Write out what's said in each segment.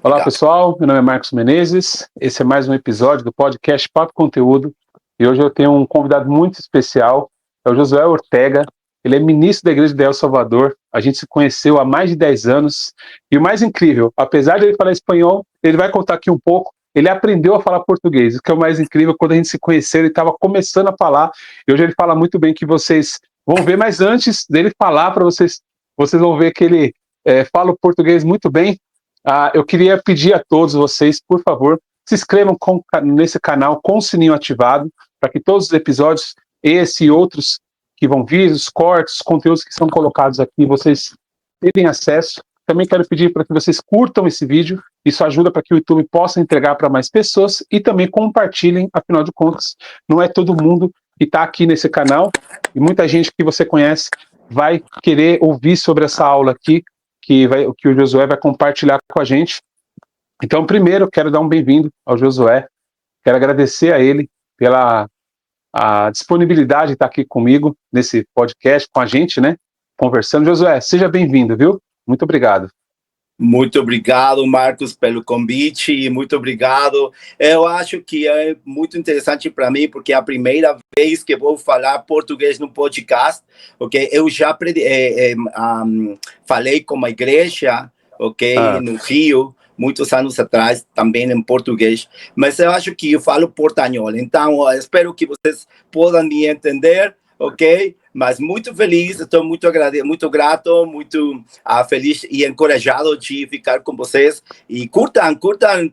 Olá, pessoal. Meu nome é Marcos Menezes. Esse é mais um episódio do podcast Papo Conteúdo. E hoje eu tenho um convidado muito especial. É o Josué Ortega. Ele é ministro da Igreja de El Salvador. A gente se conheceu há mais de 10 anos. E o mais incrível, apesar de ele falar espanhol, ele vai contar aqui um pouco. Ele aprendeu a falar português. O que é o mais incrível, quando a gente se conheceu, ele estava começando a falar. E hoje ele fala muito bem, que vocês vão ver. Mas antes dele falar para vocês, vocês vão ver que ele fala o português muito bem. Eu queria pedir a todos vocês, por favor, se inscrevam nesse canal com o sininho ativado, para que todos os episódios, esse e outros que vão vir, os cortes, os conteúdos que são colocados aqui, vocês terem acesso. Também quero pedir para que vocês curtam esse vídeo, isso ajuda para que o YouTube possa entregar para mais pessoas, e também compartilhem, afinal de contas, não é todo mundo que está aqui nesse canal, e muita gente que você conhece vai querer ouvir sobre essa aula aqui, que o Josué vai compartilhar com a gente. Então, primeiro, quero dar um bem-vindo ao Josué. Quero agradecer a ele pela disponibilidade de estar aqui comigo nesse podcast, com a gente, né? Conversando. Josué, seja bem-vindo, viu? Muito obrigado. Muito obrigado, Marcos, pelo convite, e muito obrigado. Eu acho que é muito interessante para mim, porque é a primeira vez que vou falar português no podcast, ok? Eu já falei com uma igreja, ok, no Rio, muitos anos atrás, também em português, mas eu acho que eu falo portanhol, então eu espero que vocês possam me entender, ok? Mas muito feliz, estou muito grato, muito feliz e encorajado de ficar com vocês. E curtam,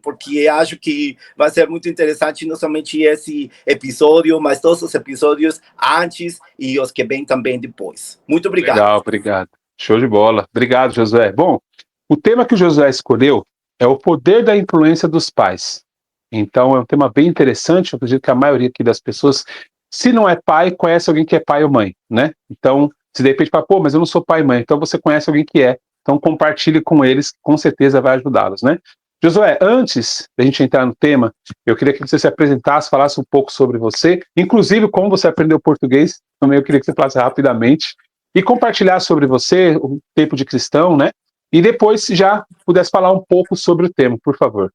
porque acho que vai ser muito interessante, não somente esse episódio, mas todos os episódios antes e os que vêm também depois. Muito obrigado. Legal, obrigado. Show de bola. Obrigado, Josué. Bom, o tema que o Josué escolheu é o poder da influência dos pais. Então, é um tema bem interessante. Eu acredito que a maioria aqui das pessoas, se não é pai, conhece alguém que é pai ou mãe, né? Então, se de repente fala, pô, mas eu não sou pai e mãe, então você conhece alguém que é. Então, compartilhe com eles, com certeza vai ajudá-los, né? Josué, antes da gente entrar no tema, eu queria que você se apresentasse, falasse um pouco sobre você, inclusive como você aprendeu português, também eu queria que você falasse rapidamente, e compartilhar sobre você, o tempo de cristão, né? E depois, se já pudesse falar um pouco sobre o tema, por favor.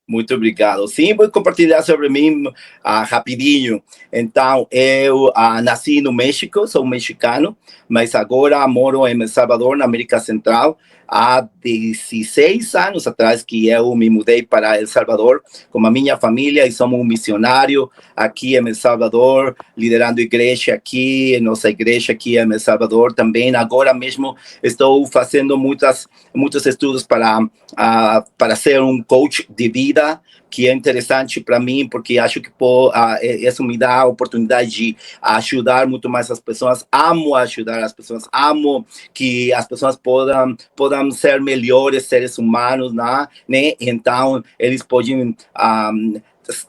Muito obrigado. Sim, vou compartilhar sobre mim rapidinho. Então, eu nasci no México, sou mexicano, mas agora moro em El Salvador, na América Central. Há 16 anos atrás que eu me mudei para El Salvador com a minha família e somos um missionário aqui em El Salvador, liderando igreja aqui, nossa igreja aqui em El Salvador também. Agora mesmo estou fazendo muitos estudos para ser um coach de vida, que é interessante para mim, porque acho que isso me dá a oportunidade de ajudar muito mais as pessoas. Amo ajudar as pessoas, amo que as pessoas possam ser melhores seres humanos, né? Então, eles podem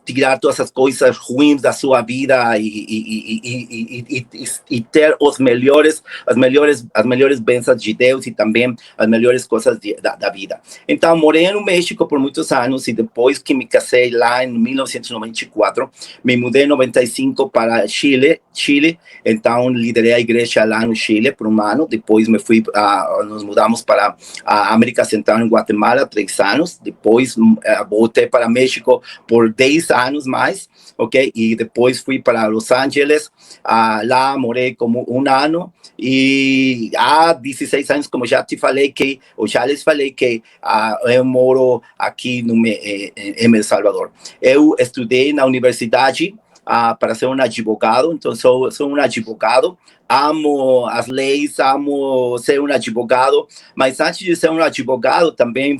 tirar todas as coisas ruins da sua vida e ter as melhores bênçãos de Deus e também as melhores coisas da vida. Então, morei no México por muitos anos e depois que me casei lá em 1994, me mudei em 95 para Chile. Então, liderei a igreja lá no Chile por um ano. Depois nos mudamos para a América Central, em Guatemala, 3 anos. Depois voltei para México por 10 anos mais, ok? E depois fui para Los Angeles, lá morei como um ano, e há 16 anos, como já les falei que eu moro aqui em El Salvador. Eu estudei na universidade para ser um advogado, então sou um advogado. Amo as leis, amo ser um advogado, mas antes de ser um advogado também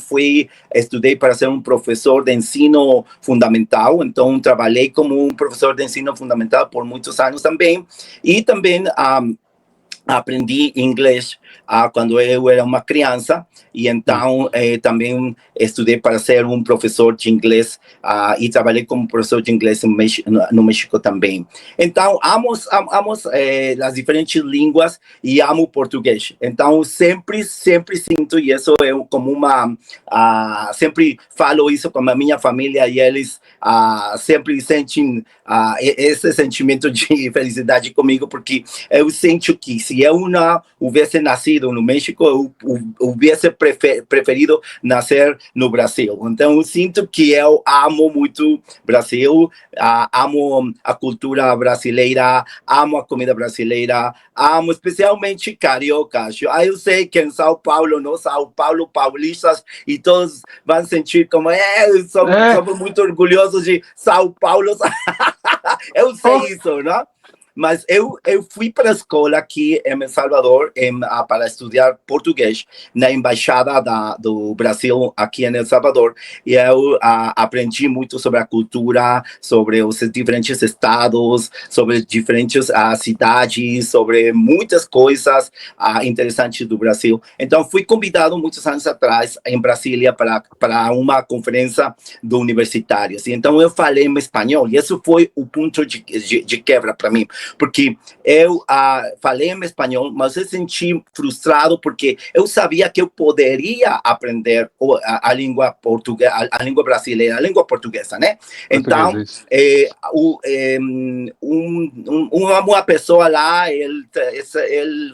estudei para ser um professor de ensino fundamental, então trabalhei como um professor de ensino fundamental por muitos anos também, e também aprendi inglês quando eu era uma criança, e então também estudei para ser um professor de inglês e trabalhei como professor de inglês no México também. Então, amo as diferentes línguas e amo português. Então, sempre sinto, e isso é como sempre falo isso com a minha família, e eles sempre sentem esse sentimento de felicidade comigo, porque eu sinto que se eu não houvesse nascido no México, eu houvesse preferido nascer no Brasil. Então, eu sinto que eu amo muito Brasil, amo a cultura brasileira, amo a comida brasileira, amo especialmente carioca. Eu sei que em São Paulo, no São Paulo, paulistas, e todos vão sentir como, somos muito orgulhosos de São Paulo. Eu sei isso, né? Mas eu fui para a escola aqui em El Salvador para estudar português na embaixada do Brasil aqui em El Salvador, e eu aprendi muito sobre a cultura, sobre os diferentes estados, sobre diferentes cidades, sobre muitas coisas interessantes do Brasil. Então fui convidado muitos anos atrás em Brasília para uma conferência de universitários, e então eu falei em espanhol, e isso foi o ponto de quebra para mim, porque eu falei em espanhol, mas eu senti frustrado porque eu sabia que eu poderia aprender a língua portuguesa, a língua brasileira, a língua portuguesa, né? Então, uma pessoa lá, ele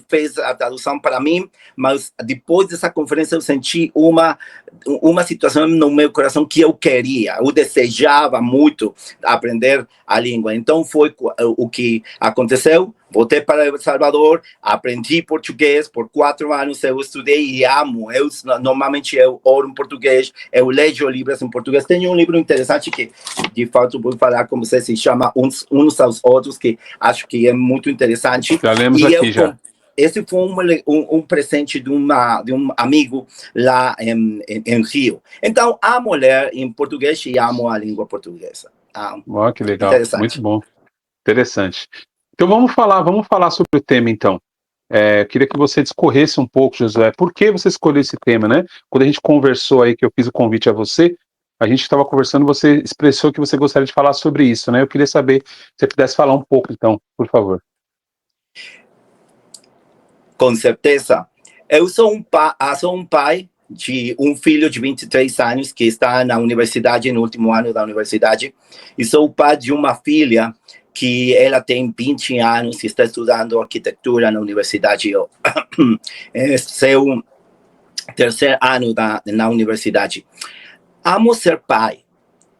fez a tradução para mim, mas depois dessa conferência eu senti uma situação no meu coração que eu queria, eu desejava muito aprender a língua. Então foi o que aconteceu. Voltei para El Salvador, aprendi português por 4 anos, eu estudei e amo. Normalmente eu oro em português, eu leio livros em português. Tenho um livro interessante que, de fato, vou falar com você, se chama Uns aos Outros, que acho que é muito interessante. Já lemos aqui, já. Esse foi um presente de um amigo lá em Rio. Então, amo ler em português e amo a língua portuguesa. Que legal, muito bom, interessante. Então vamos falar sobre o tema, então. Queria que você discorresse um pouco, Josué, por que você escolheu esse tema, né? Quando a gente conversou aí, que eu fiz o convite a você, a gente estava conversando, você expressou que você gostaria de falar sobre isso, né? Eu queria saber se você pudesse falar um pouco, então, por favor. Com certeza. Eu sou um pai de um filho de 23 anos que está na universidade, no último ano da universidade, e sou o pai de uma filha que ela tem 20 anos e está estudando arquitetura na universidade. É seu terceiro ano na universidade. Amo ser pai.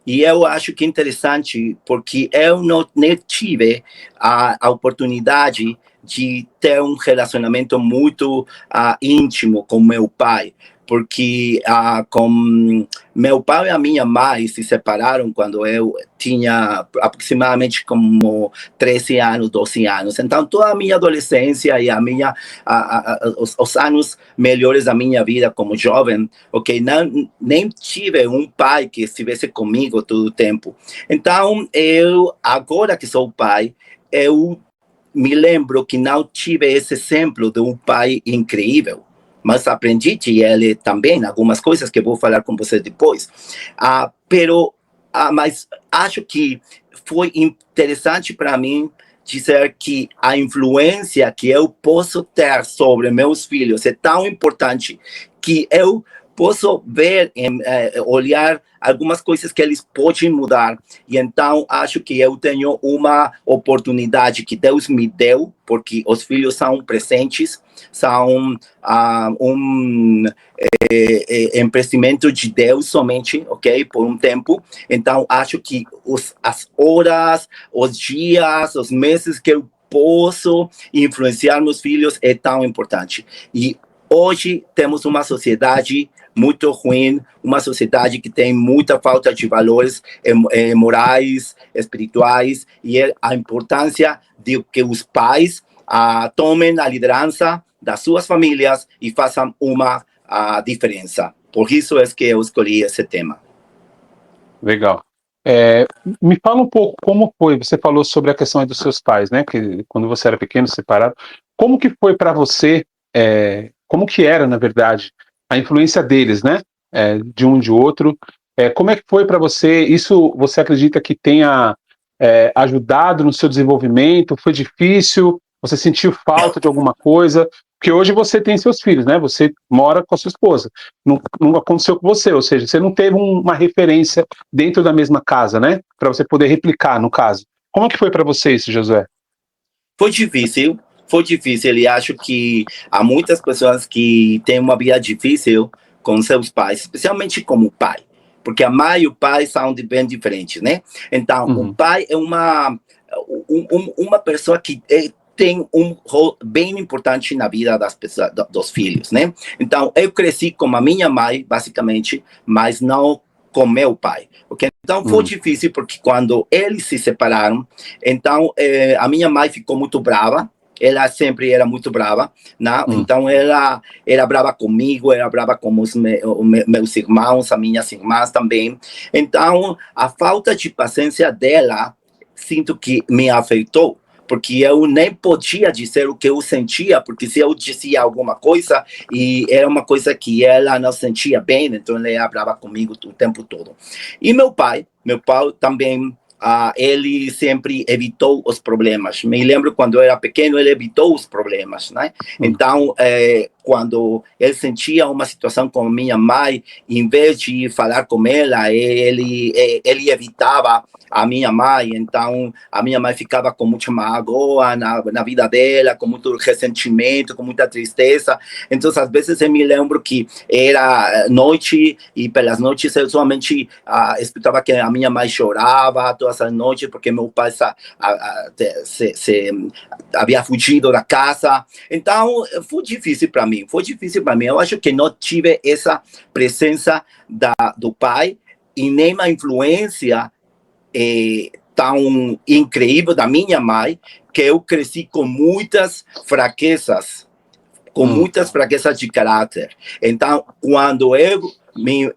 E eu acho que é interessante porque eu não tive a oportunidade de ter um relacionamento muito íntimo com meu pai, porque com meu pai e a minha mãe se separaram quando eu tinha aproximadamente como 13 anos, 12 anos. Então, toda a minha adolescência e os anos melhores da minha vida como jovem, nem tive um pai que estivesse comigo todo o tempo. Então, agora que sou pai, eu me lembro que não tive esse exemplo de um pai incrível, mas aprendi de ele também algumas coisas que vou falar com você depois. Mas acho que foi interessante para mim dizer que a influência que eu posso ter sobre meus filhos é tão importante que eu posso ver, olhar algumas coisas que eles podem mudar. E então, acho que eu tenho uma oportunidade que Deus me deu, porque os filhos são presentes, são um emprestamento de Deus somente, por um tempo. Então, acho que as horas, os dias, os meses que eu posso influenciar meus filhos é tão importante. E hoje temos uma sociedade muito ruim, uma sociedade que tem muita falta de valores morais, espirituais, e a importância de que os pais tomem a liderança das suas famílias e façam uma diferença. Por isso é que eu escolhi esse tema. Legal. Me fala um pouco como foi, você falou sobre a questão dos seus pais, né, que quando você era pequeno, separado, como que foi para você, como que era, na verdade, a influência deles, né, de um de outro, como é que foi para você, isso você acredita que tenha ajudado no seu desenvolvimento, foi difícil, você sentiu falta de alguma coisa? Porque hoje você tem seus filhos, né? Você mora com a sua esposa. Não aconteceu com você, ou seja, você não teve uma referência dentro da mesma casa, né? Para você poder replicar, no caso. Como é que foi para você isso, Josué? Foi difícil, Foi difícil e acho que há muitas pessoas que têm uma vida difícil com seus pais, especialmente como pai, porque a mãe e o pai são bem diferentes, né? Então, o pai é uma pessoa que tem um rol bem importante na vida das pessoas, dos filhos, né? Então, eu cresci com a minha mãe, basicamente, mas não com meu pai, ok? Então, foi difícil porque quando eles se separaram, então, a minha mãe ficou muito brava. Ela sempre era muito brava, né? Então ela era brava comigo, era brava com os meus irmãos, as minhas irmãs também. Então a falta de paciência dela, sinto que me afetou, porque eu nem podia dizer o que eu sentia, porque se eu dizia alguma coisa e era uma coisa que ela não sentia bem, então ela era brava comigo o tempo todo. E meu pai também, ele sempre evitou os problemas. Me lembro quando eu era pequeno, ele evitou os problemas, né? Então, quando ele sentia uma situação com minha mãe, em vez de falar com ela, ele evitava a minha mãe. Então, a minha mãe ficava com muita mágoa na vida dela, com muito ressentimento, com muita tristeza. Então, às vezes eu me lembro que era noite e pelas noites eu somente escutava que a minha mãe chorava todas as noites porque meu pai havia fugido da casa. Então, foi difícil para mim. Eu acho que não tive essa presença do pai e nem a influência tão incrível da minha mãe, que eu cresci com muitas fraquezas, de caráter. Então, quando eu me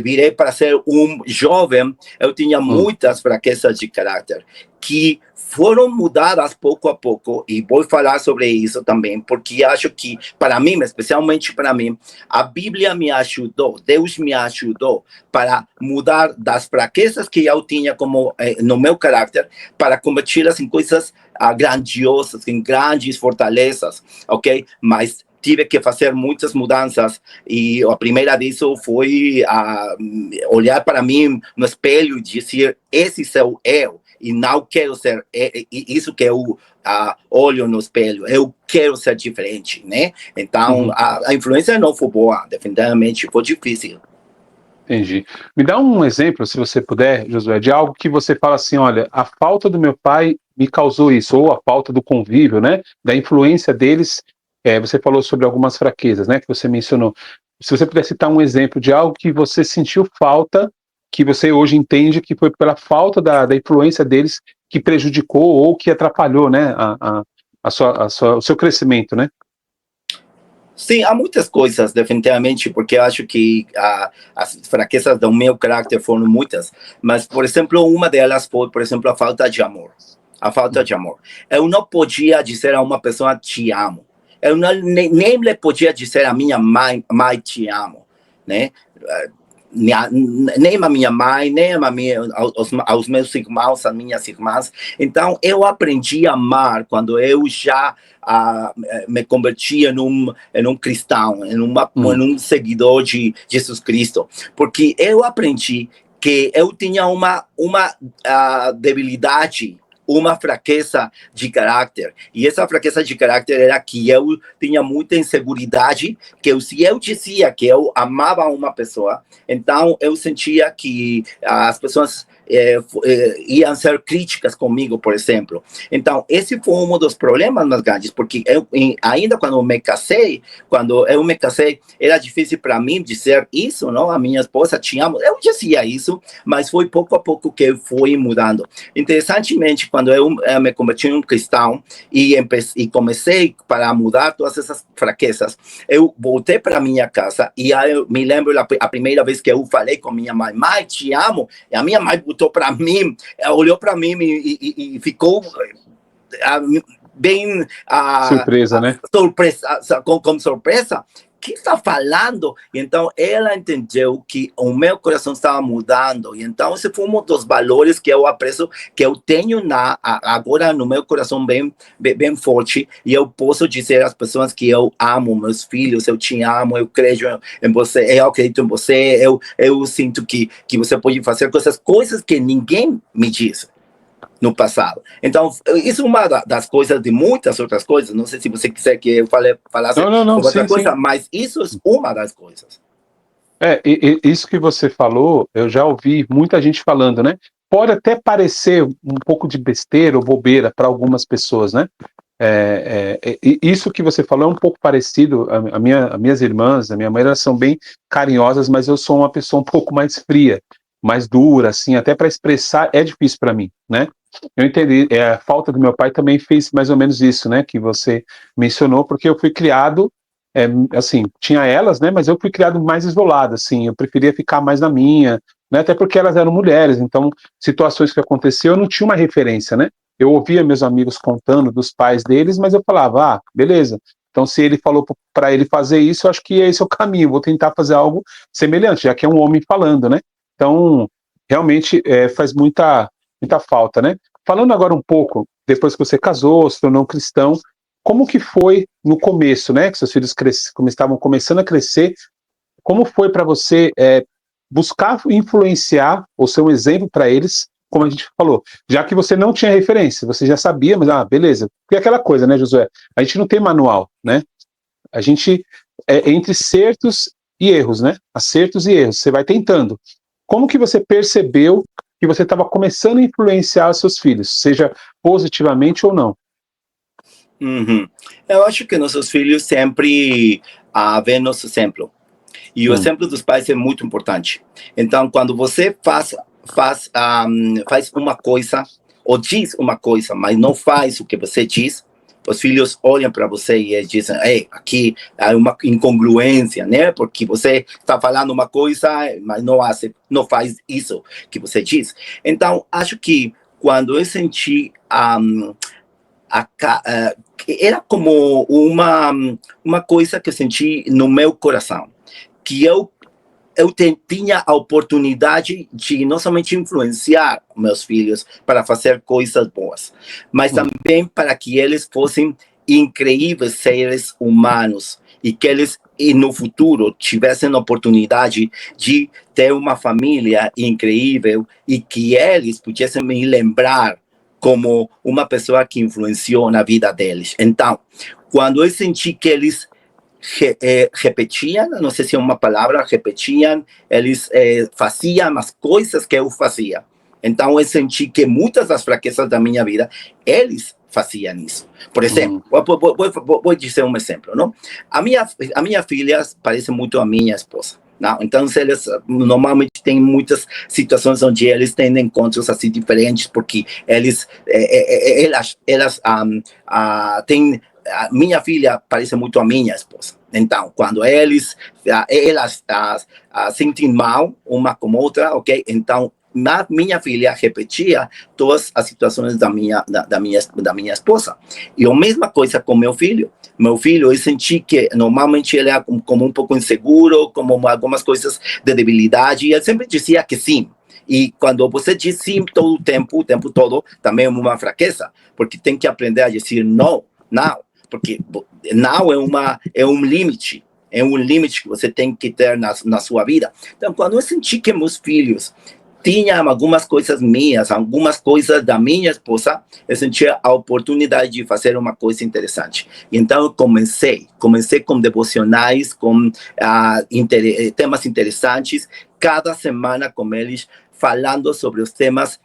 virei para ser um jovem, eu tinha muitas fraquezas de caráter, que foram mudadas pouco a pouco, e vou falar sobre isso também, porque acho que, para mim, especialmente para mim, a Bíblia me ajudou, Deus me ajudou para mudar das fraquezas que eu tinha como no meu caráter, para converti-las em coisas grandiosas, em grandes fortalezas, ok? Mas tive que fazer muitas mudanças e a primeira disso foi olhar para mim no espelho e dizer, esse sou eu e não quero ser isso que eu olho no espelho, eu quero ser diferente, né? Então a influência não foi boa, definitivamente foi difícil. Entendi. Me dá um exemplo, se você puder, Josué, de algo que você fala assim, olha, a falta do meu pai me causou isso, ou a falta do convívio, né, da influência deles. Você falou sobre algumas fraquezas, né, que você mencionou. Se você puder citar um exemplo de algo que você sentiu falta, que você hoje entende que foi pela falta da influência deles que prejudicou ou que atrapalhou, né, o seu crescimento, né? Sim, há muitas coisas, definitivamente, porque eu acho que as fraquezas do meu caráter foram muitas, mas, por exemplo, uma delas foi, por exemplo, a falta de amor. A falta de amor. Eu não podia dizer a uma pessoa, te amo. Eu nem lhe podia dizer a minha mãe, te amo, né? Nem a minha mãe, nem aos meus irmãos, às minhas irmãs. Então, eu aprendi a amar quando eu já me converti em um cristão, em um seguidor de Jesus Cristo. Porque eu aprendi que eu tinha uma debilidade, uma fraqueza de caráter. E essa fraqueza de caráter era que eu tinha muita inseguridade, que se eu dizia que eu amava uma pessoa, então eu sentia que as pessoas iam ser críticas comigo, por exemplo. Então, esse foi um dos problemas mais grandes, porque ainda quando eu me casei, era difícil para mim dizer isso, não? A minha esposa, te amo. Eu dizia isso, mas foi pouco a pouco que eu fui mudando. Interessantemente, quando eu me converti em um cristão e comecei para mudar todas essas fraquezas, eu voltei para minha casa e aí eu me lembro a primeira vez que eu falei com minha mãe, mãe, te amo, e a minha mãe botou para mim, olhou para mim e ficou bem surpresa, né? Com surpresa. Que está falando? E então ela entendeu que o meu coração estava mudando. E então esse foi um dos valores que eu aprecio, que eu tenho agora no meu coração bem forte. E eu posso dizer às pessoas que eu amo meus filhos, eu te amo, eu creio em você, eu acredito em você, eu sinto que você pode fazer coisas que ninguém me diz. no passado. Então, isso é uma das coisas, de muitas outras coisas. Não sei se você quiser que eu falasse Não, sobre outra sim, coisa, sim. mas isso é uma das coisas. Isso que você falou, eu já ouvi muita gente falando, né? Pode até parecer um pouco de besteira ou bobeira para algumas pessoas, né? Isso que você falou é um pouco parecido. As minhas irmãs, a minha mãe, elas são bem carinhosas, mas eu sou uma pessoa um pouco mais fria, mais dura, assim, até para expressar é difícil para mim, né? Eu entendi. A falta do meu pai também fez mais ou menos isso, né? Que você mencionou, porque eu fui criado, assim, tinha elas, né? Mas eu fui criado mais isolado, assim. Eu preferia ficar mais na minha, né? Até porque elas eram mulheres, então situações que aconteciam eu não tinha uma referência, né? Eu ouvia meus amigos contando dos pais deles, mas eu falava, beleza. Então, se ele falou para ele fazer isso, eu acho que esse é o caminho. Vou tentar fazer algo semelhante, já que é um homem falando, né? Então, realmente faz muita falta, né? Falando agora um pouco, depois que você casou, se tornou um cristão, como que foi no começo, né? Que seus filhos estavam começando a crescer, como foi para você buscar influenciar ou ser um exemplo para eles, como a gente falou, já que você não tinha referência, você já sabia, mas beleza. Porque é aquela coisa, né, Josué? A gente não tem manual, né? A gente entre acertos e erros, né? Acertos e erros, você vai tentando. Como que você percebeu que você estava começando a influenciar os seus filhos, seja positivamente ou não? Uhum. Eu acho que nossos filhos sempre veem nosso exemplo. E o exemplo dos pais é muito importante. Então, quando você faz uma coisa, ou diz uma coisa, mas não faz o que você diz, os filhos olham para você e eles dizem, aqui há uma incongruência, né? Porque você está falando uma coisa, mas não faz isso que você diz. Então, acho que quando eu senti era como uma coisa que eu senti no meu coração, que eu tinha a oportunidade de não somente influenciar meus filhos para fazer coisas boas, mas também para que eles fossem incríveis seres humanos e que eles no futuro tivessem a oportunidade de ter uma família incrível e que eles pudessem me lembrar como uma pessoa que influenciou na vida deles. Então, quando eu senti que eles repetiam, não sei se é uma palavra, repetiam, eles faziam as coisas que eu fazia. Então, eu senti que muitas das fraquezas da minha vida, eles faziam isso. Por exemplo, vou dizer um exemplo, não? A minha filha parece muito a minha esposa. Não? Então, eles normalmente têm muitas situações onde eles têm encontros assim diferentes, porque elas têm. A minha filha parece muito a minha esposa. Então, quando elas sentem mal uma com outra, ok? Então, minha filha repetia todas as situações da minha esposa. E a mesma coisa com meu filho. Meu filho, eu senti que normalmente ele é como um pouco inseguro, como algumas coisas de debilidade, e ele sempre dizia que sim. E quando você diz sim todo o tempo todo, também é uma fraqueza, porque tem que aprender a dizer não, porque não é um limite. É um limite que você tem que ter na sua vida. Então, quando eu senti que meus filhos tinham algumas coisas minhas, algumas coisas da minha esposa, eu sentia a oportunidade de fazer uma coisa interessante. Então, eu comecei com devocionais, com temas interessantes, cada semana com eles, falando sobre os temas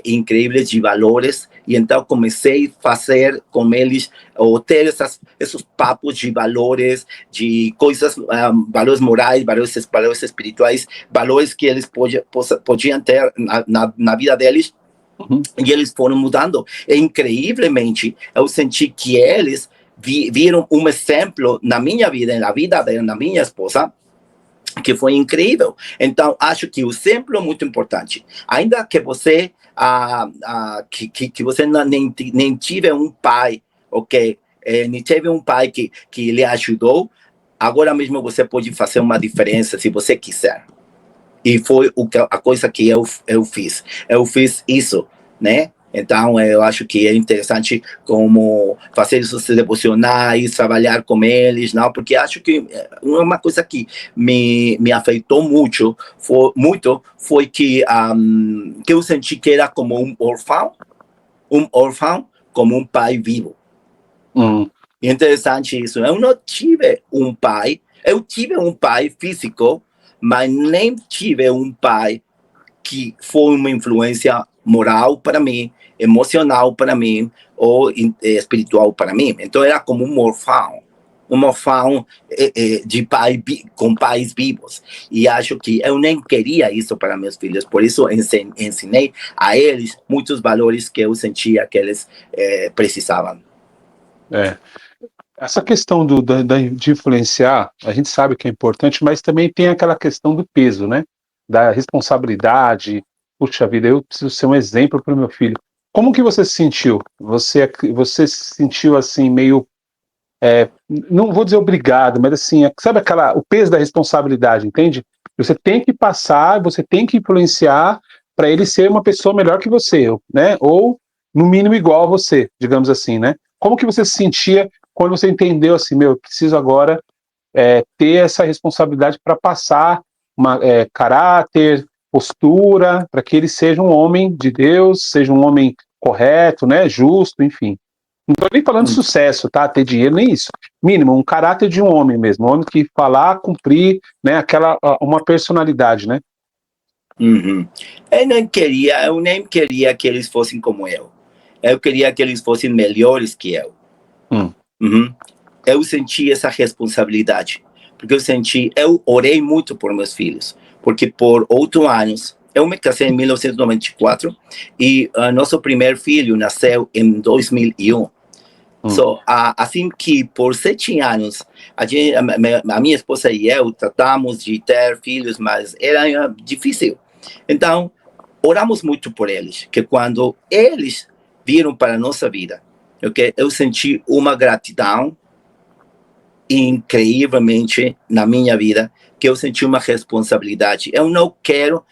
incríveis de valores. E então comecei a fazer com eles, ou ter esses papos de valores, de coisas, valores morais, valores espirituais, valores que eles podiam ter na vida deles. E eles foram mudando. E, incrivelmente, eu senti que eles viram um exemplo na minha vida, na vida da minha esposa, que foi incrível. Então, acho que o exemplo é muito importante. Ainda que você que você nem tive um pai, ok? Nem teve um pai que lhe ajudou, agora mesmo você pode fazer uma diferença se você quiser. E foi a coisa que eu fiz. Eu fiz isso, né? Então, eu acho que é interessante como fazer esses devocionais, trabalhar com eles, não? Porque acho que uma coisa que me afetou foi que eu senti que era como um órfão, um órfão como um pai vivo. Interessante isso. Eu não tive um pai, eu tive um pai físico, mas nem tive um pai que foi uma influência moral para mim, emocional para mim, ou espiritual para mim. Então era como um órfão de pai com pais vivos. E acho que eu nem queria isso para meus filhos, por isso ensinei a eles muitos valores que eu sentia que eles precisavam. Essa questão de influenciar, a gente sabe que é importante, mas também tem aquela questão do peso, né? Da responsabilidade. Puxa vida, eu preciso ser um exemplo para o meu filho. Como que você se sentiu? Você se sentiu assim, meio... não vou dizer obrigado, mas assim, sabe o peso da responsabilidade, entende? Você tem que passar, você tem que influenciar para ele ser uma pessoa melhor que você, né? Ou, no mínimo, igual a você, digamos assim, né? Como que você se sentia quando você entendeu assim, eu preciso agora ter essa responsabilidade para passar caráter, postura, para que ele seja um homem de Deus, seja um homem correto, né, justo, enfim. Não estou nem falando de sucesso, tá? Ter dinheiro, nem isso. Mínimo, um caráter de um homem mesmo, um homem que falar, cumprir, né, uma personalidade, né? Eu nem queria que eles fossem como eu. Eu queria que eles fossem melhores que eu. Eu senti essa responsabilidade, porque eu orei muito por meus filhos, porque por 8 anos, eu me casei em 1994 e nosso primeiro filho nasceu em 2001. Assim que por 7 anos, a minha esposa e eu tratamos de ter filhos, mas era difícil. Então, oramos muito por eles, que quando eles viram para a nossa vida, eu senti uma gratidão incrivelmente na minha vida, que eu senti uma responsabilidade. Eu não quero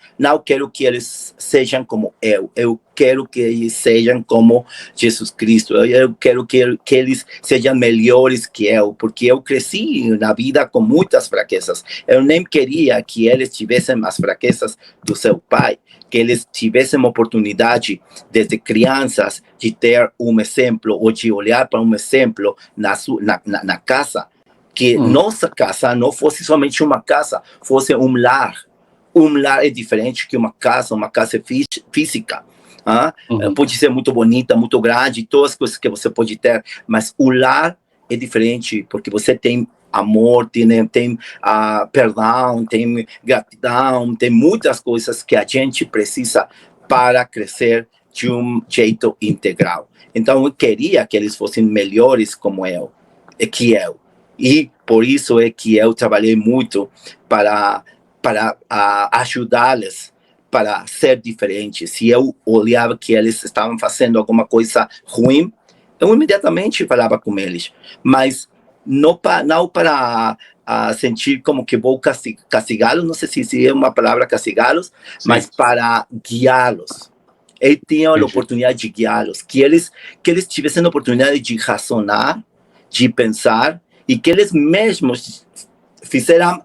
que eles sejam como eu quero que eles sejam como Jesus Cristo, eu quero que eles sejam melhores que eu, porque eu cresci na vida com muitas fraquezas, eu nem queria que eles tivessem as fraquezas do seu pai, que eles tivessem oportunidade desde crianças de ter um exemplo, ou de olhar para um exemplo na casa, que nossa casa não fosse somente uma casa, fosse um lar. Um lar é diferente que uma casa física. Pode ser muito bonita, muito grande, todas as coisas que você pode ter, mas o lar é diferente, porque você tem amor, tem perdão, tem gratidão, tem muitas coisas que a gente precisa para crescer de um jeito integral. Então, eu queria que eles fossem melhores como eu. E por isso é que eu trabalhei muito para ajudá-los para ser diferentes. Se eu olhava que eles estavam fazendo alguma coisa ruim, eu imediatamente falava com eles. Mas não para sentir como que vou castigá-los, não sei se é uma palavra castigá-los, mas para guiá-los. Eu tinha a oportunidade de guiá-los, que eles tivessem a oportunidade de razonar, de pensar, e que eles mesmos fizeram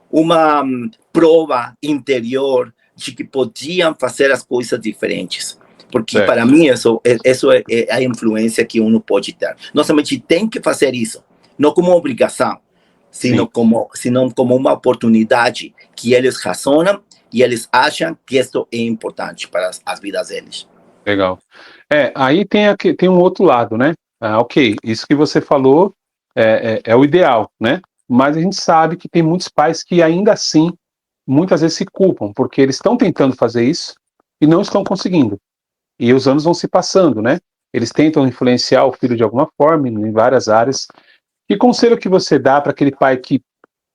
uma prova interior de que podiam fazer as coisas diferentes. Porque para mim isso é a influência que uno pode ter. Não somente tem que fazer isso, não como obrigação, sino como uma oportunidade que eles razonam e eles acham que isso é importante para as vidas deles. Legal. Aí tem um outro lado, né? Ok, isso que você falou é o ideal, né? Mas a gente sabe que tem muitos pais que ainda assim, muitas vezes se culpam, porque eles estão tentando fazer isso e não estão conseguindo. E os anos vão se passando, né? Eles tentam influenciar o filho de alguma forma, em várias áreas. Que conselho que você dá para aquele pai que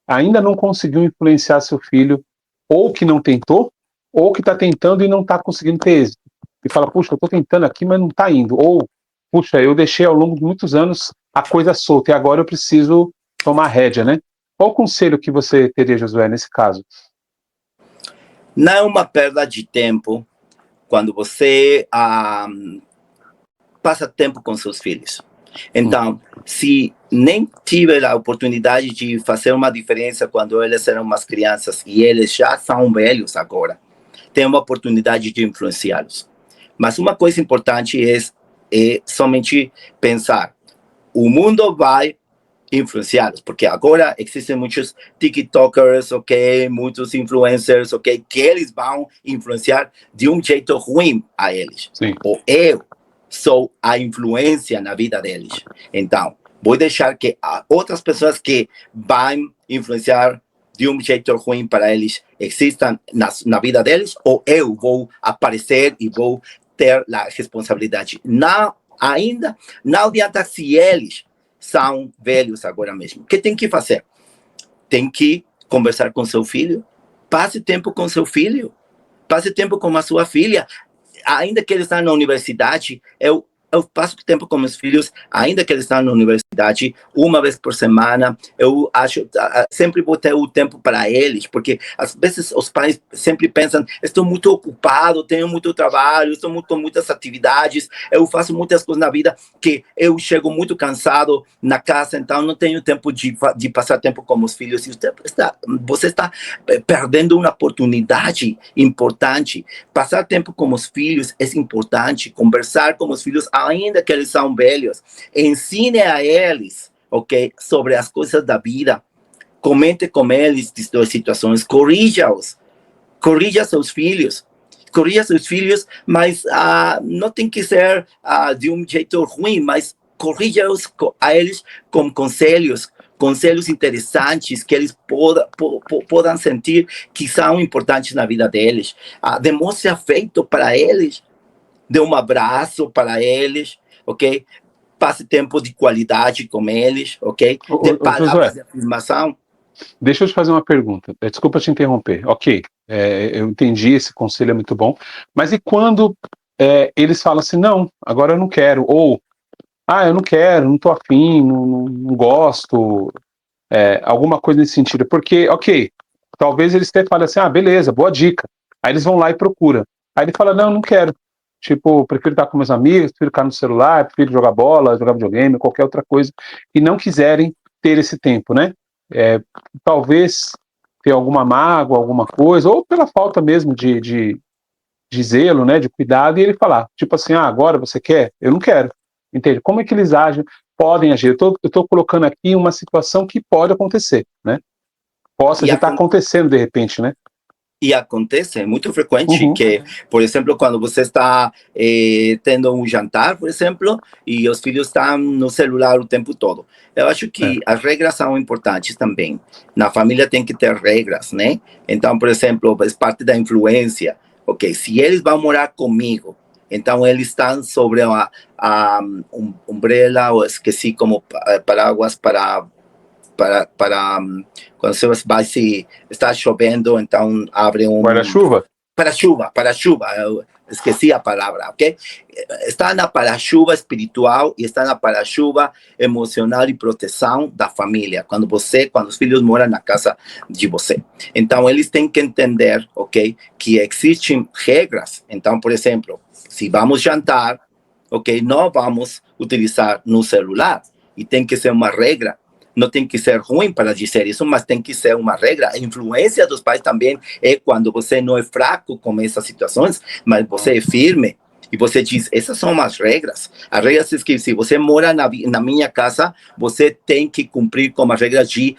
ainda não conseguiu influenciar seu filho, ou que não tentou, ou que está tentando e não está conseguindo ter êxito? E fala, puxa, eu estou tentando aqui, mas não está indo. Ou, puxa, eu deixei ao longo de muitos anos a coisa solta e agora eu preciso tomar rédea, né? Qual o conselho que você teria, Josué, nesse caso? Não é uma perda de tempo quando você passa tempo com seus filhos. Então, se nem tiver a oportunidade de fazer uma diferença quando eles eram umas crianças e eles já são velhos agora, tem uma oportunidade de influenciá-los. Mas uma coisa importante é somente pensar, o mundo vai influenciá-los, porque agora existem muitos TikTokers, ok, muitos influencers, ok, que eles vão influenciar de um jeito ruim a eles. Sim. Ou eu sou a influência na vida deles. Então, vou deixar que outras pessoas que vão influenciar de um jeito ruim para eles existam na vida deles, ou eu vou aparecer e vou ter a responsabilidade. Não adianta se eles são velhos agora mesmo. O que tem que fazer? Tem que conversar com seu filho. Passe tempo com seu filho. Passe tempo com a sua filha. Ainda que eles estão na universidade, eu passo tempo com meus filhos, ainda que eles estão na universidade, uma vez por semana. Eu acho, sempre vou ter o tempo para eles, porque às vezes os pais sempre pensam, estou muito ocupado, tenho muito trabalho, estou com muitas atividades, eu faço muitas coisas na vida que eu chego muito cansado na casa, então não tenho tempo de passar tempo com os filhos. E você está perdendo uma oportunidade importante. Passar tempo com os filhos é importante, conversar com os filhos, ainda que eles são velhos, ensine a eles, ok, sobre as coisas da vida, comente com eles das situações, corrija seus filhos, mas não tem que ser de um jeito ruim, mas corrija-os a eles com conselhos interessantes que eles podam sentir que são importantes na vida deles. Demonstre afeto para eles, dê um abraço para eles, ok? Passe tempo de qualidade com eles, ok? Dê palavras Josué, de afirmação. deixa eu te fazer uma pergunta. Desculpa te interromper. Ok, eu entendi, esse conselho é muito bom. Mas e quando eles falam assim, não, agora eu não quero, ou eu não quero, não tô afim, não gosto, alguma coisa nesse sentido. Porque, ok, talvez eles até falem assim, beleza, boa dica. Aí eles vão lá e procuram. Aí ele fala, não quero. Tipo, prefiro estar com meus amigos, prefiro ficar no celular, prefiro jogar bola, jogar videogame, qualquer outra coisa. E não quiserem ter esse tempo, né? Talvez ter alguma mágoa, alguma coisa, ou pela falta mesmo de zelo, né, de cuidado, e ele falar, tipo assim, agora você quer? Eu não quero. Entende? Como é que eles agem, podem agir? Eu tô colocando aqui uma situação que pode acontecer, né? Possa já estar acontecendo de repente, né? E acontece, é muito frequente Uhum. que, por exemplo, quando você está tendo um jantar, por exemplo, e os filhos estão no celular o tempo todo. Eu acho que as regras são importantes também. Na família tem que ter regras, né? Então, por exemplo, é parte da influência. Ok, se eles vão morar comigo, então eles estão sobre a umbrella, ou esqueci como paráguas para quando você vai, se está chovendo, então abre Guarda-chuva? Para-chuva, eu esqueci a palavra, ok? Está na para-chuva espiritual e está na para-chuva emocional e proteção da família, quando os filhos moram na casa de você. Então, eles têm que entender, ok, que existem regras. Então, por exemplo, se vamos jantar, ok, não vamos utilizar no celular, e tem que ser uma regra. Não tem que ser ruim para dizer isso, mas tem que ser uma regra. A influência dos pais também é quando você não é fraco com essas situações, mas você é firme. E você diz, essas são as regras. As regras é que se você mora na minha casa, você tem que cumprir com as regras de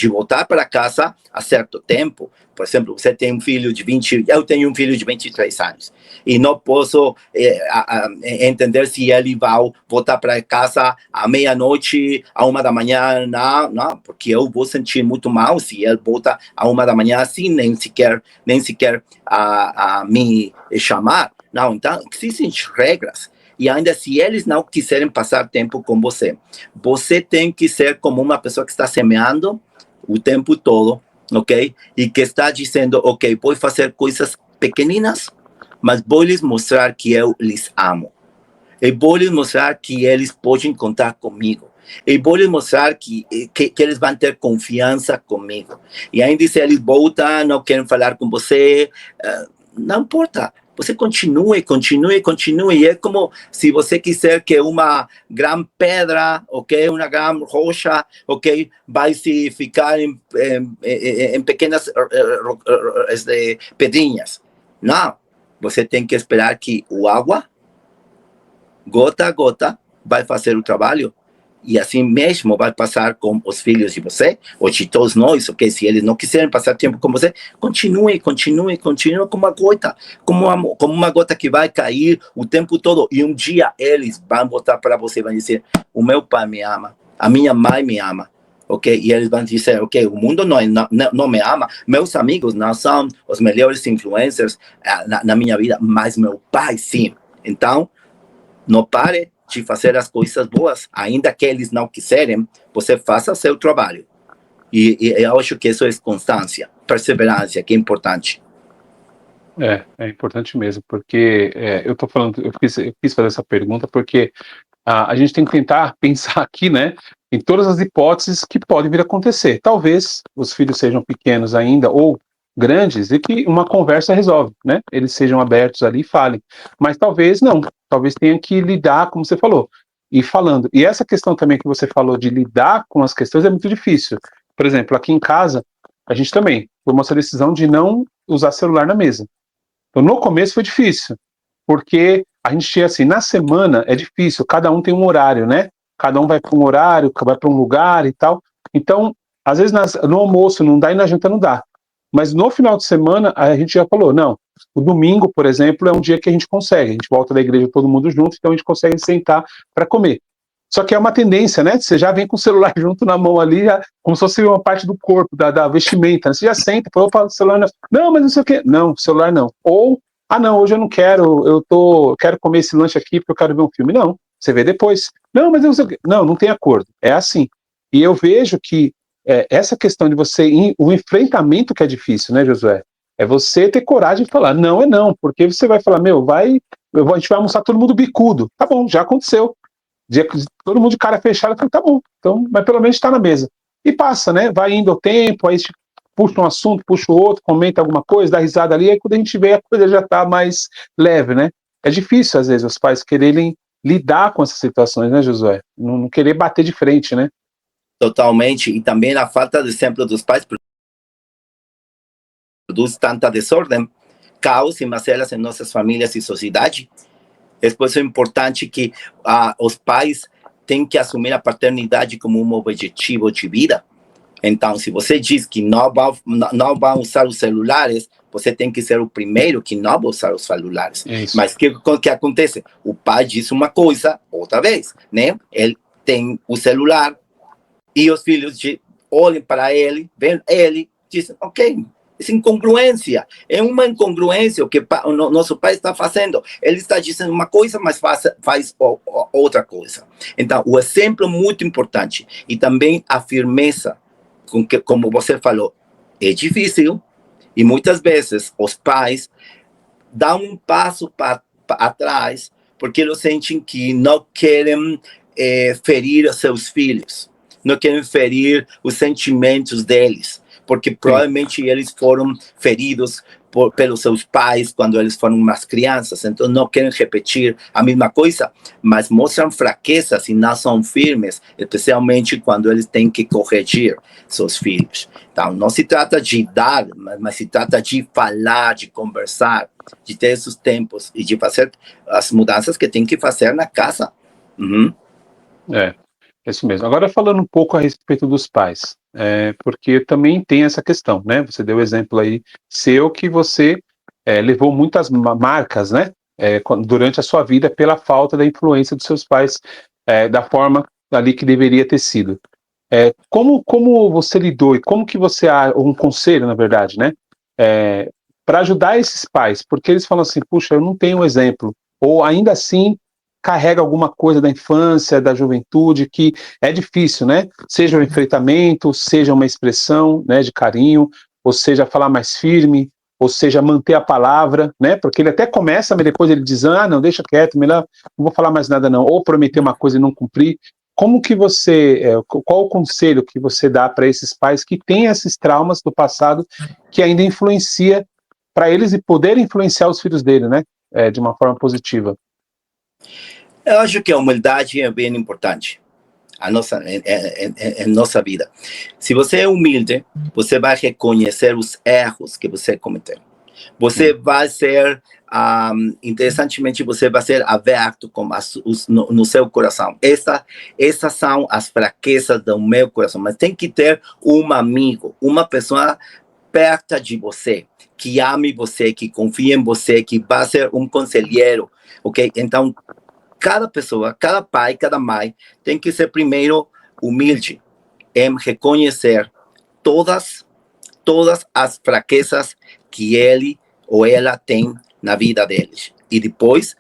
voltar para casa a certo tempo. Por exemplo, você tem um filho de 20, eu tenho um filho de 23 anos. E não posso entender se ele vai voltar para casa à meia-noite, à 1 da manhã. Não, porque eu vou sentir muito mal se ele volta à 1 da manhã assim, nem sequer me chamar. Não, então, existem regras. E ainda se eles não quiserem passar tempo com você, você tem que ser como uma pessoa que está semeando o tempo todo, ok? E que está dizendo, ok, vou fazer coisas pequeninas, mas vou lhes mostrar que eu lhes amo. E vou lhes mostrar que eles podem contar comigo. E vou lhes mostrar que eles vão ter confiança comigo. E ainda se eles voltam, não querem falar com você, não importa. Você continue. E é como se você quiser que uma grande pedra, ok, uma grande rocha, ok, vai se ficar em pequenas pedrinhas. Não. você tem que esperar que o água, gota a gota, vai fazer o trabalho. E assim mesmo vai passar com os filhos de você, ou de todos nós, ok? Se eles não quiserem passar tempo com você, continue como uma gota que vai cair o tempo todo. E um dia eles vão voltar para você e vão dizer, o meu pai me ama, a minha mãe me ama, ok? E eles vão dizer, ok, o mundo não me ama, meus amigos não são os melhores influencers na minha vida, mas meu pai sim. Então, não pare de fazer as coisas boas, ainda que eles não quiserem, você faça seu trabalho. E eu acho que isso é constância, perseverança, que é importante. É importante mesmo, porque eu tô falando, eu quis fazer essa pergunta porque a gente tem que tentar pensar aqui, né, em todas as hipóteses que podem vir a acontecer. Talvez os filhos sejam pequenos ainda, ou grandes, e que uma conversa resolve, né, eles sejam abertos ali e falem. Mas talvez não, talvez tenha que lidar, como você falou, e falando. E essa questão também que você falou de lidar com as questões é muito difícil. Por exemplo, aqui em casa, a gente também tomou essa decisão de não usar celular na mesa. Então, no começo foi difícil, porque a gente tinha assim, na semana é difícil, cada um tem um horário, né? Cada um vai para um horário, vai para um lugar e tal. Então, às vezes no almoço não dá e na janta não dá. Mas no final de semana a gente já falou, não, o domingo, por exemplo, é um dia que a gente consegue, a gente volta da igreja todo mundo junto, então a gente consegue sentar para comer. Só que é uma tendência, né? Você já vem com o celular junto na mão ali, já, como se fosse uma parte do corpo, da vestimenta. Né? Você já senta, falou, opa, o celular não, mas não sei o quê. Não, celular não. Ou, não, hoje eu não quero, quero comer esse lanche aqui porque eu quero ver um filme. Não, você vê depois. Não, mas eu não sei o quê. Não tem acordo. É assim. E eu vejo que essa questão de o enfrentamento que é difícil, né, Josué? É você ter coragem de falar, não é não, porque você vai falar, a gente vai almoçar todo mundo bicudo. Tá bom, já aconteceu. Todo mundo de cara fechada, eu falei, tá bom, então, mas pelo menos está na mesa. E passa, né? Vai indo ao tempo, aí puxa um assunto, puxa o outro, comenta alguma coisa, dá risada ali, aí quando a gente vê, a coisa já está mais leve, né? É difícil, às vezes, os pais quererem lidar com essas situações, né, Josué? Não querer bater de frente, né? Totalmente. E também a falta de exemplo dos pais produz tanta desordem, caos e mazelas em nossas famílias e sociedade. É por isso importante que os pais têm que assumir a paternidade como um objetivo de vida. Então, se você diz que não vai usar os celulares, você tem que ser o primeiro que não vai usar os celulares. Mas o que acontece? O pai diz uma coisa, outra vez, né? Ele tem o celular e os filhos olham para ele, veem ele, dizem, ok, é incongruência, é uma incongruência o que o nosso pai está fazendo. Ele está dizendo uma coisa, mas faz outra coisa. Então, o exemplo é muito importante. E também a firmeza, com que, como você falou, é difícil. E muitas vezes os pais dão um passo para atrás, porque eles sentem que não querem ferir os seus filhos, não querem ferir os sentimentos deles, porque provavelmente eles foram feridos pelos seus pais quando eles foram umas crianças, então não querem repetir a mesma coisa, mas mostram fraquezas e não são firmes, especialmente quando eles têm que corrigir seus filhos. Então, não se trata de dar, mas se trata de falar, de conversar, de ter esses tempos e de fazer as mudanças que tem que fazer na casa. Uhum. É isso mesmo. Agora falando um pouco a respeito dos pais, porque também tem essa questão, né? Você deu o exemplo aí seu que você levou muitas marcas, né? Durante a sua vida pela falta da influência dos seus pais da forma ali que deveria ter sido. Como você lidou e como que você, um conselho, na verdade, né? Para ajudar esses pais, porque eles falam assim, puxa, eu não tenho um exemplo, ou ainda assim carrega alguma coisa da infância, da juventude, que é difícil, né? Seja um enfrentamento, seja uma expressão, né, de carinho, ou seja, falar mais firme, ou seja, manter a palavra, né? Porque ele até começa, mas depois ele diz, não, deixa quieto, melhor, não vou falar mais nada não, ou prometer uma coisa e não cumprir. Como que qual o conselho que você dá para esses pais que têm esses traumas do passado que ainda influencia para eles e poderem influenciar os filhos dele, né? De uma forma positiva? Eu acho que a humildade é bem importante em nossa vida. Se você é humilde, você vai reconhecer os erros que você cometeu. Você vai ser, interessantemente, você vai ser aberto no seu coração. Essas são as fraquezas do meu coração. Mas tem que ter um amigo, uma pessoa perto de você, que ame você, que confie em você, que vai ser um conselheiro, ok? Então, cada pessoa, cada pai, cada mãe tem que ser primeiro humilde em reconhecer todas as fraquezas que ele ou ela tem na vida deles. E depois,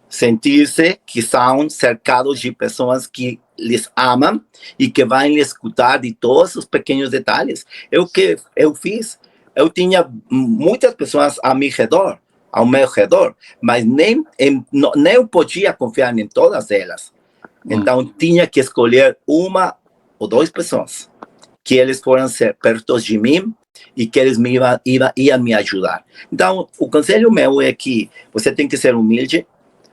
sentir-se que são cercados de pessoas que lhes amam e que vão lhes escutar de todos os pequenos detalhes. O que eu fiz, eu tinha muitas pessoas ao meu redor, mas nem eu podia confiar em todas elas. Então, tinha que escolher uma ou duas pessoas que eles foram ser perto de mim e que eles iam me ajudar. Então, o conselho meu é que você tem que ser humilde,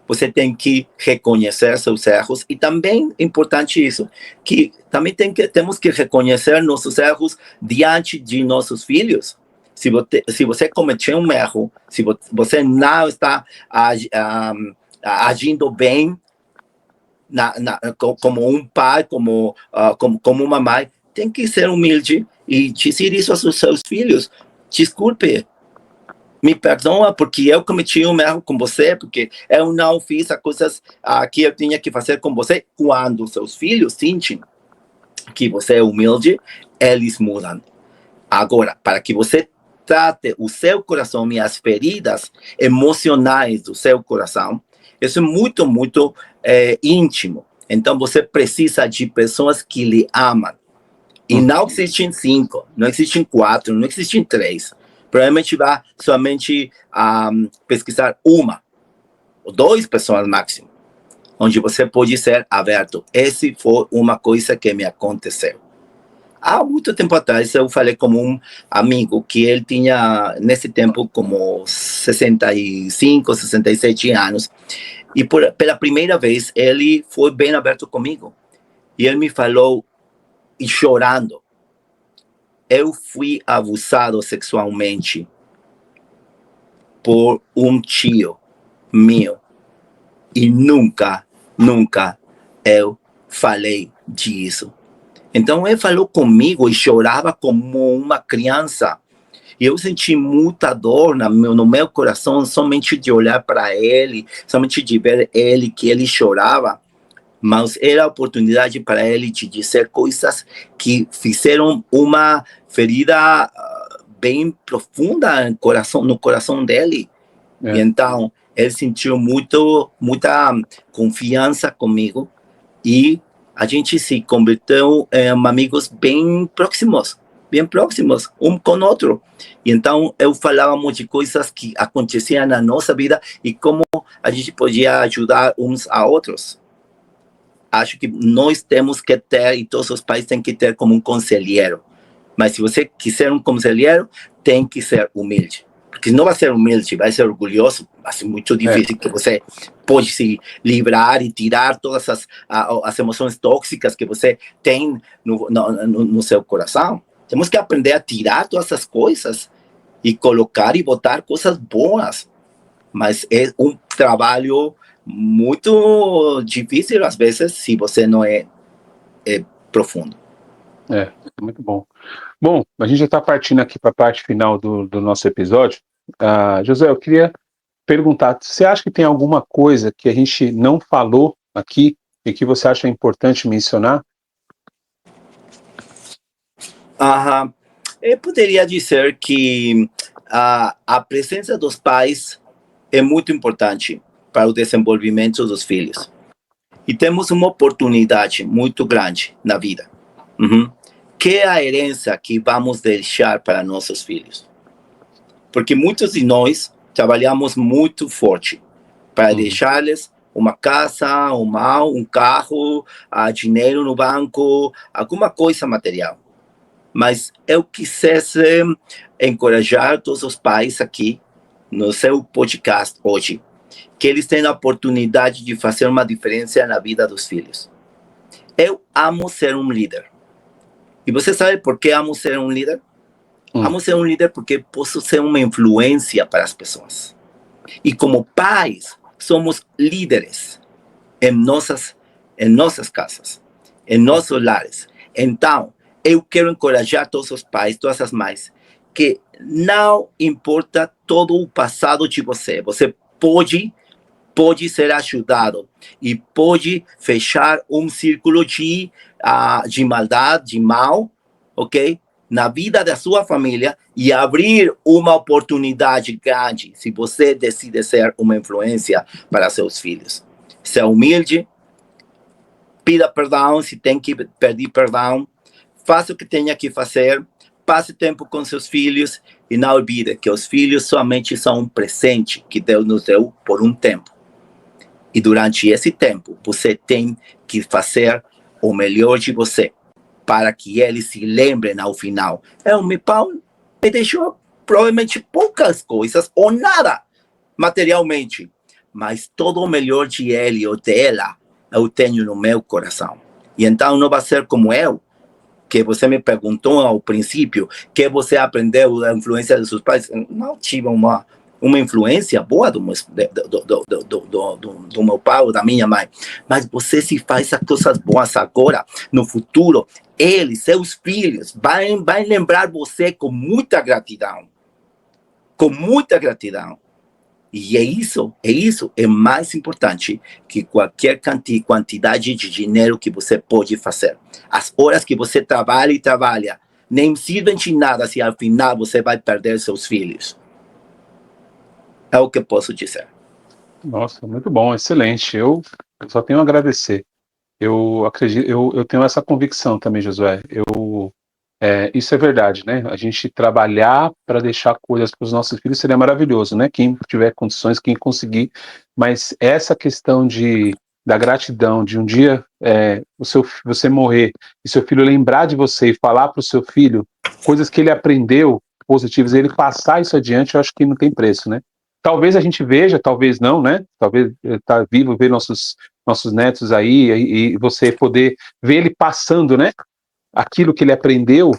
você tem que reconhecer seus erros e também é importante isso, que também temos que reconhecer nossos erros diante de nossos filhos. Se você cometeu um erro, se você não está agindo bem como um pai, como uma mãe, tem que ser humilde e dizer isso aos seus filhos. Desculpe, me perdoa porque eu cometi um erro com você, porque eu não fiz as coisas que eu tinha que fazer com você. Quando seus filhos sentem que você é humilde, eles mudam. Agora, para que você trate o seu coração e as feridas emocionais do seu coração, isso é muito, muito íntimo. Então, você precisa de pessoas que lhe amam. E não existem 5, não existem 4, não existem 3. Provavelmente vai somente pesquisar 1 ou 2 pessoas máximo, onde você pode ser aberto. Essa foi uma coisa que me aconteceu. Há muito tempo atrás, eu falei com um amigo que ele tinha, nesse tempo, como 65, 67 anos. E pela primeira vez, ele foi bem aberto comigo. E ele me falou, e chorando, eu fui abusado sexualmente por um tio meu. E nunca eu falei disso. Então ele falou comigo e chorava como uma criança. E eu senti muita dor no meu coração, somente de olhar para ele, somente de ver ele, que ele chorava. Mas era a oportunidade para ele de dizer coisas que fizeram uma ferida bem profunda no coração dele. E então, ele sentiu muita confiança comigo e a gente se converteu em amigos bem próximos um com o outro. E então, eu falávamos de coisas que aconteciam na nossa vida e como a gente podia ajudar uns a outros. Acho que nós temos que ter, e todos os pais têm que ter como um conselheiro. Mas se você quiser um conselheiro, tem que ser humilde. Porque se não vai ser humilde, vai ser orgulhoso, vai ser muito difícil que você pode se livrar e tirar todas as emoções tóxicas que você tem no seu coração. Temos que aprender a tirar todas essas coisas e colocar e botar coisas boas. Mas é um trabalho muito difícil, às vezes, se você não é profundo. Muito bom. Bom, a gente já está partindo aqui para a parte final do nosso episódio. José, eu queria perguntar, você acha que tem alguma coisa que a gente não falou aqui e que você acha importante mencionar? Eu poderia dizer que a presença dos pais é muito importante para o desenvolvimento dos filhos. E temos uma oportunidade muito grande na vida. Que é a herança que vamos deixar para nossos filhos. Porque muitos de nós trabalhamos muito forte para deixar-lhes uma casa, um carro, dinheiro no banco, alguma coisa material. Mas eu quisesse encorajar todos os pais aqui no seu podcast hoje, que eles tenham a oportunidade de fazer uma diferença na vida dos filhos. Eu amo ser um líder. E você sabe por que amo ser um líder? Amo ser um líder porque posso ser uma influência para as pessoas. E como pais, somos líderes em nossas casas, em nossos lares. Então, eu quero encorajar todos os pais, todas as mães, que não importa todo o passado de você, você pode ser ajudado e pode fechar um círculo de maldade, de mal, ok? Na vida da sua família e abrir uma oportunidade grande se você decide ser uma influência para seus filhos. Seja humilde, pida perdão se tem que pedir perdão, faça o que tenha que fazer, passe tempo com seus filhos e não olvide que os filhos somente são um presente que Deus nos deu por um tempo. E durante esse tempo, você tem que fazer o melhor de você para que eles se lembrem ao final. Meu pai me deixou provavelmente poucas coisas ou nada materialmente, mas todo o melhor de ele ou dela eu tenho no meu coração. E então não vai ser como eu, que você me perguntou ao princípio, que você aprendeu da influência dos seus pais. Não tive uma influência boa do meu pai ou da minha mãe, mas você se faz as coisas boas agora, no futuro, eles, seus filhos, vai lembrar você com muita gratidão, e isso é mais importante que qualquer quantidade de dinheiro que você pode fazer. As horas que você trabalha, nem servem de nada se ao final você vai perder seus filhos. É o que eu posso dizer. Nossa, muito bom, excelente. Eu só tenho a agradecer. Eu acredito, eu tenho essa convicção também, Josué. Isso é verdade, né? A gente trabalhar para deixar coisas para os nossos filhos seria maravilhoso, né? Quem tiver condições, quem conseguir. Mas essa questão da gratidão, de um dia você morrer e seu filho lembrar de você e falar para o seu filho coisas que ele aprendeu positivas, ele passar isso adiante, eu acho que não tem preço, né? Talvez a gente veja, talvez não, né? Talvez tá vivo, ver nossos netos aí e você poder ver ele passando, né? Aquilo que ele aprendeu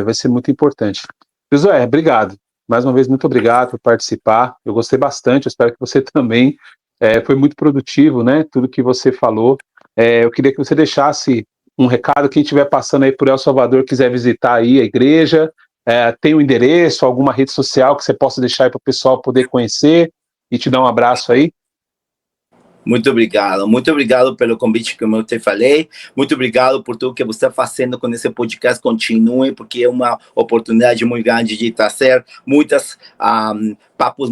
vai ser muito importante. Josué, obrigado. Mais uma vez, muito obrigado por participar. Eu gostei bastante, eu espero que você também. Foi muito produtivo, né? Tudo que você falou. Eu queria que você deixasse um recado, quem estiver passando aí por El Salvador, quiser visitar aí a igreja, tem um endereço, alguma rede social que você possa deixar aí para o pessoal poder conhecer e te dar um abraço aí. Muito obrigado pelo convite que eu te falei, muito obrigado por tudo que você está fazendo com esse podcast, continue, porque é uma oportunidade muito grande de trazer muitos papos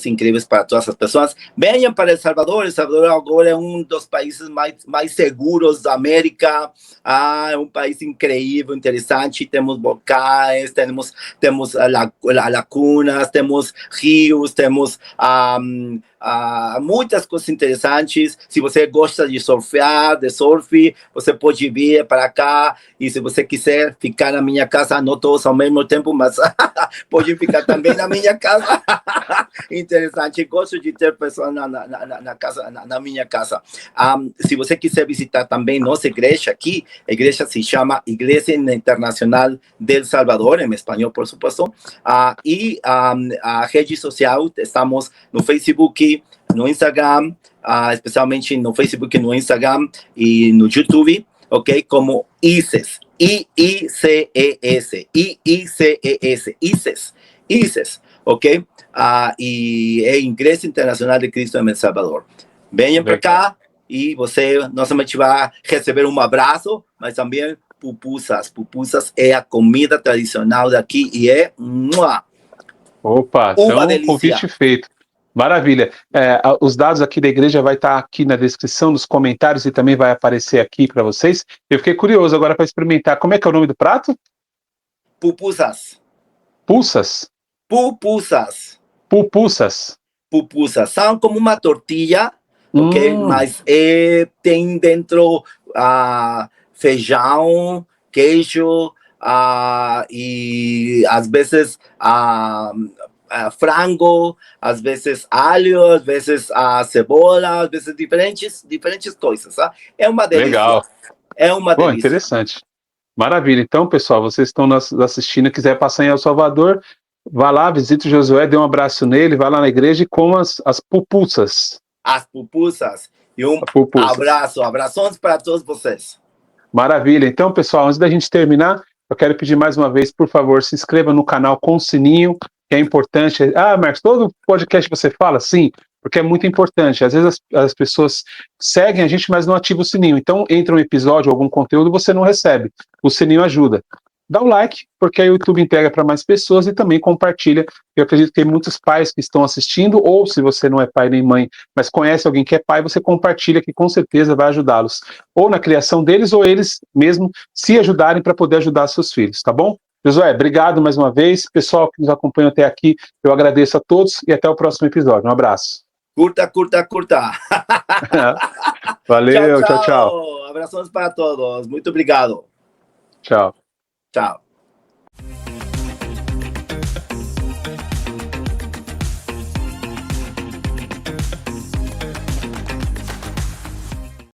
incríveis para todas as pessoas. Venham para El Salvador agora é um dos países mais seguros da América, é um país incrível, interessante, temos volcões, temos lacunas, temos rios, temos muitas coisas interessantes. Se você gosta de surfar, de surf, você pode vir para cá, e se você quiser ficar na minha casa, não todos ao mesmo tempo, mas pode ficar também na minha casa. Interessante, gosto de ter pessoas na minha casa. Se você quiser visitar também nossa igreja aqui, a igreja se chama Igreja Internacional de El Salvador, em espanhol, por supuesto, e a rede social, estamos no Facebook, no Instagram, especialmente no Facebook, no Instagram e no YouTube, ok? Como ICES, ICES, ok? E é Igreja Internacional de Cristo em El Salvador. Venham para cá e você não somente vai receber um abraço, mas também pupusas. Pupusas é a comida tradicional daqui e é Opa, uma então delícia. Convite feito. Maravilha. Os dados aqui da igreja vai estar aqui na descrição, nos comentários, e também vai aparecer aqui para vocês. Eu fiquei curioso agora para experimentar. Como é que é o nome do prato? Pupusas. Pulsas? Pupusas. Pupusas. Pupusas. São como uma tortilha, ok? Mas tem dentro feijão, queijo, e às vezes frango, às vezes alho, às vezes cebola, às vezes diferentes coisas. É uma delícia. Legal. É uma delícia. Interessante. Maravilha. Então, pessoal, vocês estão nos assistindo, quiser passar em El Salvador, vá lá, visite o Josué, dê um abraço nele, vá lá na igreja e coma as pupusas. As pupusas. E um Pupusas. abraços para todos vocês. Maravilha. Então, pessoal, antes da gente terminar, eu quero pedir mais uma vez, por favor, se inscreva no canal com o sininho, que é importante. Ah, Marcos, todo podcast você fala? Sim, porque é muito importante. Às vezes as pessoas seguem a gente, mas não ativam o sininho. Então, entra um episódio, algum conteúdo, você não recebe. O sininho ajuda. Dá o like, porque aí o YouTube entrega para mais pessoas e também compartilha. Eu acredito que tem muitos pais que estão assistindo, ou se você não é pai nem mãe, mas conhece alguém que é pai, você compartilha, que com certeza vai ajudá-los, ou na criação deles, ou eles mesmo se ajudarem para poder ajudar seus filhos, tá bom? Josué, obrigado mais uma vez. Pessoal que nos acompanha até aqui, eu agradeço a todos e até o próximo episódio. Um abraço. Curta, curta, curta. Valeu, tchau, tchau. Abraços para todos. Muito obrigado. Tchau. Tchau.